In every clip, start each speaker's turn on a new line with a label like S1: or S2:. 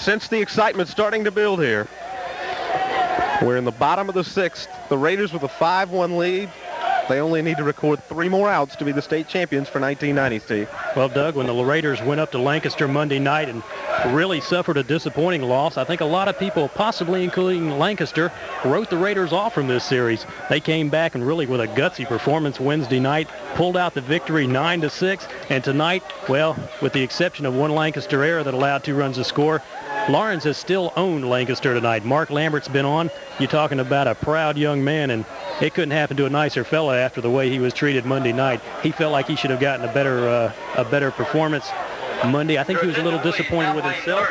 S1: sense the excitement starting to build here. We're in the bottom of the 6th. The Raiders with a 5-1 lead. They only need to record 3 more outs to be the state champions for 1990, Steve.
S2: Well, Doug, when the Raiders went up to Lancaster Monday night and really suffered a disappointing loss, I think a lot of people, possibly including Lancaster, wrote the Raiders off from this series. They came back and really with a gutsy performance Wednesday night, pulled out the victory 9-6, and tonight, well, with the exception of one Lancaster error that allowed 2 runs to score, Lawrence has still owned Lancaster tonight. Mark Lambert's been on. You're talking about a proud young man, and it couldn't happen to a nicer fella after the way he was treated Monday night. He felt like he should have gotten a better performance Monday. I think he was a little disappointed with himself.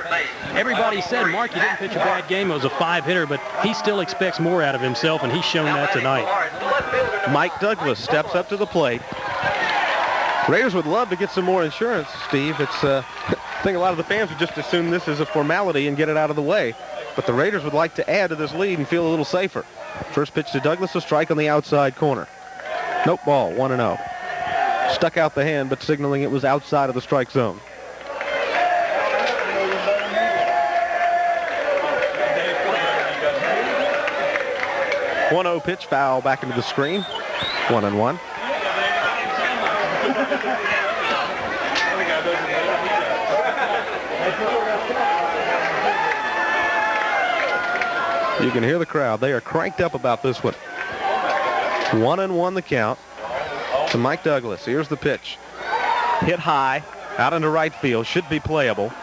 S2: Everybody said, Mark, you didn't pitch a bad game. It was a 5-hitter, but he still expects more out of himself, and he's shown that tonight.
S1: Mike Douglas steps up to the plate. Raiders would love to get some more insurance, Steve. I think a lot of the fans would just assume this is a formality and get it out of the way. But the Raiders would like to add to this lead and feel a little safer. First pitch to Douglas, a strike on the outside corner. Nope, ball, 1-0. Stuck out the hand, but signaling it was outside of the strike zone. One-0 pitch, foul back into the screen. 1-1. You can hear the crowd. They are cranked up about this one. 1-1 the count to Mike Douglas. Here's the pitch. Hit high, out into right field. Should be playable.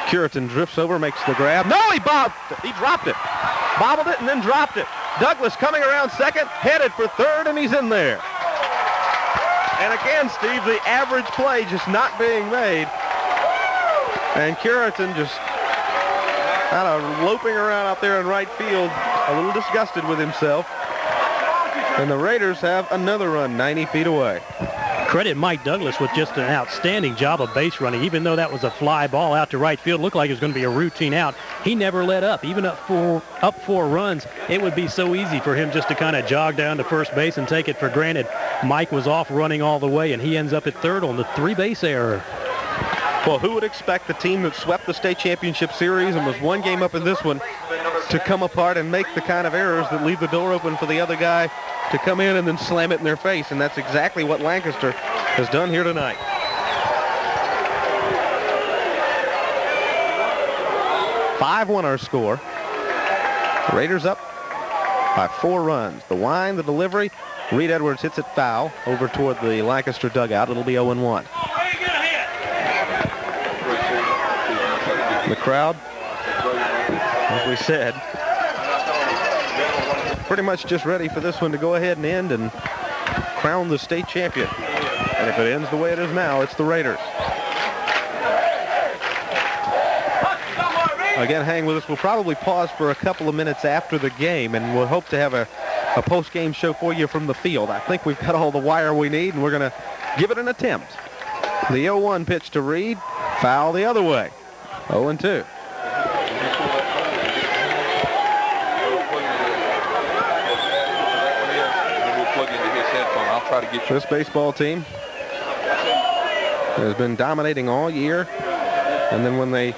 S1: Curitan drifts over, makes the grab. No, he bobbed it. He dropped it. Bobbled it and then dropped it. Douglas coming around second, headed for third, and he's in there. And again, Steve, the average play just not being made. And Curitan just kind of loping around out there in right field, a little disgusted with himself. And the Raiders have another run 90 feet away.
S2: Credit Mike Douglas with just an outstanding job of base running. Even though that was a fly ball out to right field, looked like it was going to be a routine out. He never let up. Even up 4 runs, it would be so easy for him just to kind of jog down to first base and take it for granted. Mike was off running all the way, and he ends up at third on the 3-base error.
S1: Well, who would expect the team that swept the state championship series and was 1 game up in this one to come apart and make the kind of errors that leave the door open for the other guy to come in and then slam it in their face? And that's exactly what Lancaster has done here tonight. "5-1 our score. Raiders up by 4 runs. The wind, the delivery. Reed Edwards hits it foul over toward the Lancaster dugout. It'll be 0-1. The crowd, as we said, pretty much just ready for this one to go ahead and end and crown the state champion. And if it ends the way it is now, it's the Raiders. Again, hang with us. We'll probably pause for a couple of minutes after the game, and we'll hope to have a post-game show for you from the field. I think we've got all the wire we need, and we're going to give it an attempt. The 0-1 pitch to Reed, foul the other way. 0-2. This baseball team has been dominating all year, and then when they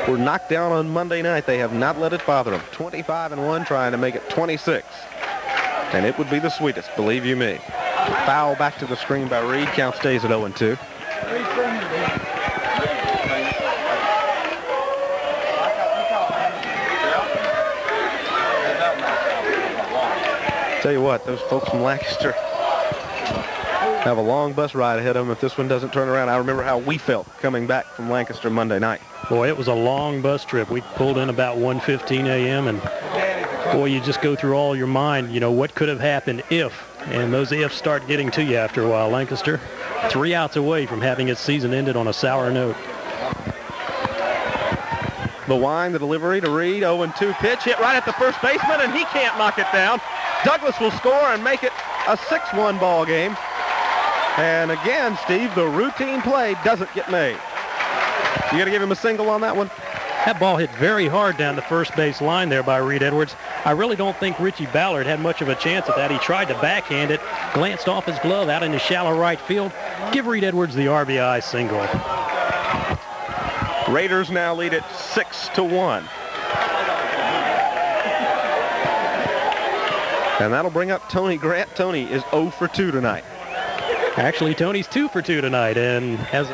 S1: were knocked down on Monday night, they have not let it bother them. 25-1, trying to make it 26, and it would be the sweetest, believe you me. Foul back to the screen by Reed. Count stays at 0-2. Tell you what, those folks from Lancaster have a long bus ride ahead of them if this one doesn't turn around. I remember how we felt coming back from Lancaster Monday night.
S2: Boy, it was a long bus trip. We pulled in about 1:15 a.m. and boy, you just go through all your mind, you know, what could have happened if, and those ifs start getting to you after a while. Lancaster, 3 outs away from having its season ended on a sour note.
S1: The wind, the delivery to Reed, 0-2 pitch, hit right at the first baseman, and he can't knock it down. Douglas will score and make it a 6-1 ball game. And again, Steve, the routine play doesn't get made. You got to give him a single on that one?
S2: That ball hit very hard down the first base line there by Reed Edwards. I really don't think Richie Ballard had much of a chance at that. He tried to backhand it, glanced off his glove out into shallow right field. Give Reed Edwards the RBI single.
S1: Raiders now lead it 6-1. And that'll bring up Tony Grant. Tony is 0 for 2 tonight.
S2: Actually, Tony's 2 for 2 tonight and has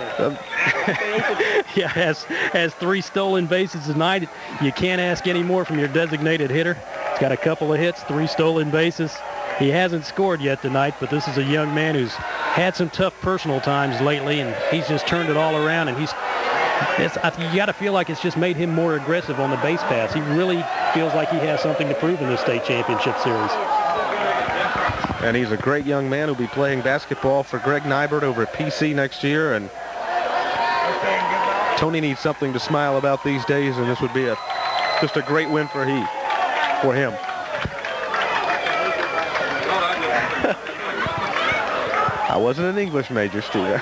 S2: has 3 stolen bases tonight. You can't ask any more from your designated hitter. He's got a couple of hits, 3 stolen bases. He hasn't scored yet tonight, but this is a young man who's had some tough personal times lately, and he's just turned it all around. And you got to feel like it's just made him more aggressive on the base paths. He really feels like he has something to prove in this state championship series.
S1: And he's a great young man who'll be playing basketball for Greg Nybert over at PC next year. And Tony needs something to smile about these days, and this would be just a great win for him. I wasn't an English major, Steve.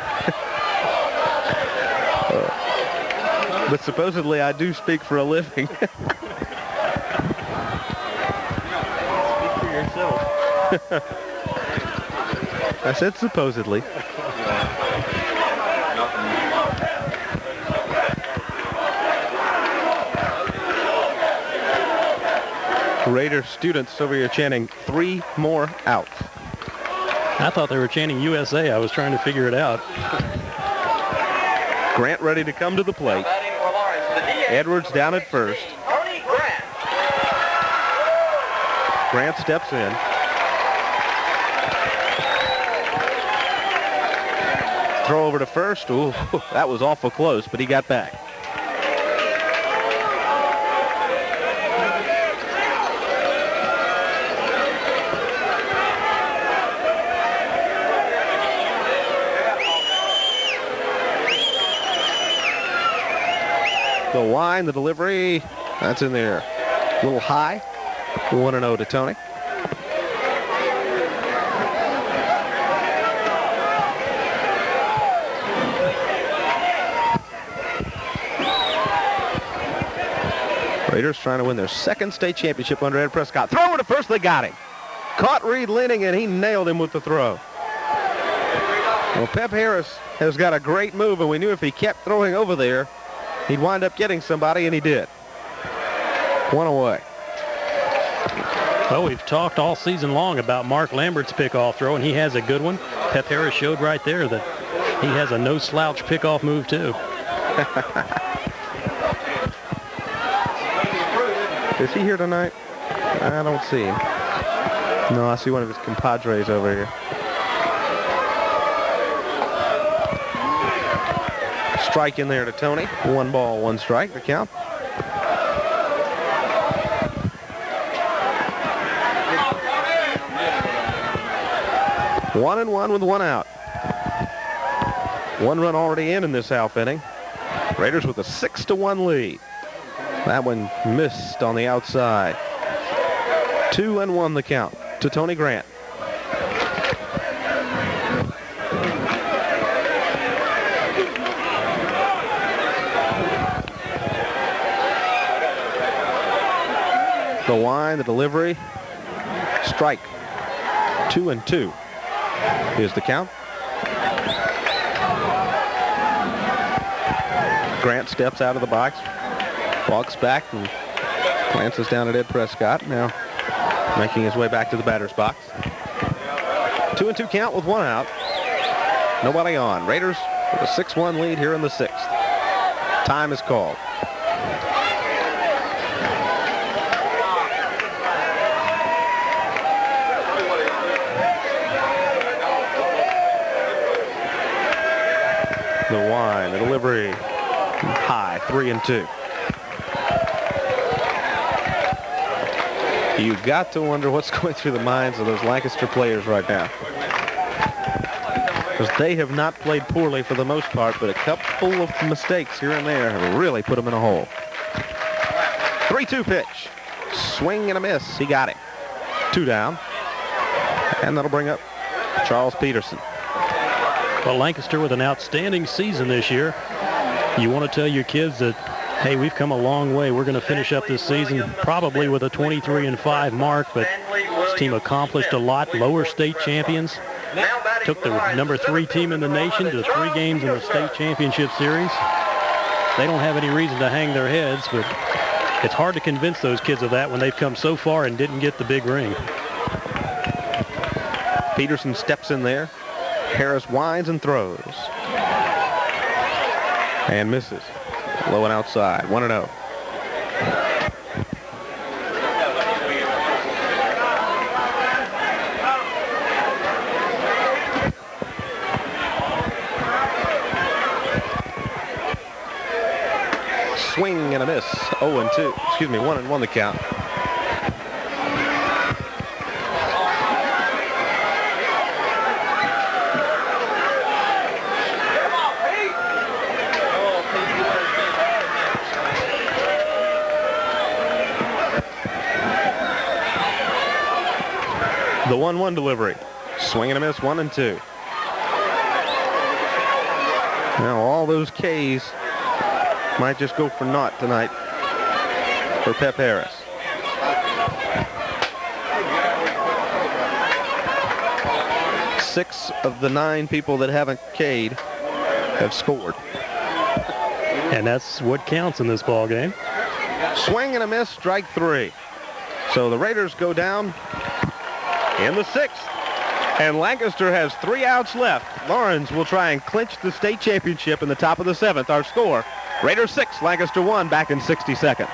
S1: But supposedly I do speak for a living.
S2: Speak for yourself.
S1: I said supposedly. Raiders students over here chanting 3 more outs.
S2: I thought they were chanting USA. I was trying to figure it out.
S1: Grant ready to come to the plate. Edwards down at first. Grant steps in. Throw over to first. Ooh, that was awful close, but he got back. The line, the delivery, that's in there. A little high. 1-0 to Tony. Raiders trying to win their 2nd state championship under Ed Prescott. Throw over to first, they got him. Caught Reed leaning, and he nailed him with the throw. Well, Pep Harris has got a great move, and we knew if he kept throwing over there, he'd wind up getting somebody, and he did. 1 away.
S2: Well, we've talked all season long about Mark Lambert's pickoff throw, and he has a good one. Pep Harris showed right there that he has a no-slouch pickoff move, too.
S1: Is he here tonight? I don't see him. No, I see one of his compadres over here. Strike in there to Tony. 1 ball, 1 strike, the count. One and one with 1 out. 1 run already in this half inning. Raiders with a 6-1 lead. That one missed on the outside. 2-1 the count to Tony Grant. The line, the delivery, strike. 2-2 is the count. Grant steps out of the box, walks back and glances down at Ed Prescott, now making his way back to the batter's box. 2-2 count with 1 out. Nobody on. Raiders with a 6-1 lead here in the 6th. Time is called. The line, the delivery, high, 3-2. You've got to wonder what's going through the minds of those Lancaster players right now. Because they have not played poorly for the most part, but a couple of mistakes here and there have really put them in a hole. 3-2 pitch. Swing and a miss. He got it. 2 down. And that'll bring up Charles Peterson.
S2: Well, Lancaster with an outstanding season this year. You want to tell your kids that, hey, we've come a long way. We're going to finish up this season probably with a 23-5 mark, but this team accomplished a lot. Lower state champions. Took the number 3 team in the nation to 3 games in the state championship series. they don't have any reason to hang their heads, but it's hard to convince those kids of that when they've come so far and didn't get the big ring.
S1: Peterson steps in there. Harris winds and throws. And misses. Low and outside. 1-0. Swing and a miss. 0-2. Excuse me, 1-1 the count. The 1-1 delivery. Swing and a miss, 1-2. Now all those Ks might just go for naught tonight for Pep Harris. Six of the 9 people that haven't K'd have scored.
S2: And that's what counts in this ball game.
S1: Swing and a miss, strike 3. So the Raiders go down in the 6th. And Lancaster has 3 outs left. Lawrence will try and clinch the state championship in the top of the 7th. Our score, Raiders 6, Lancaster 1, back in 60 seconds.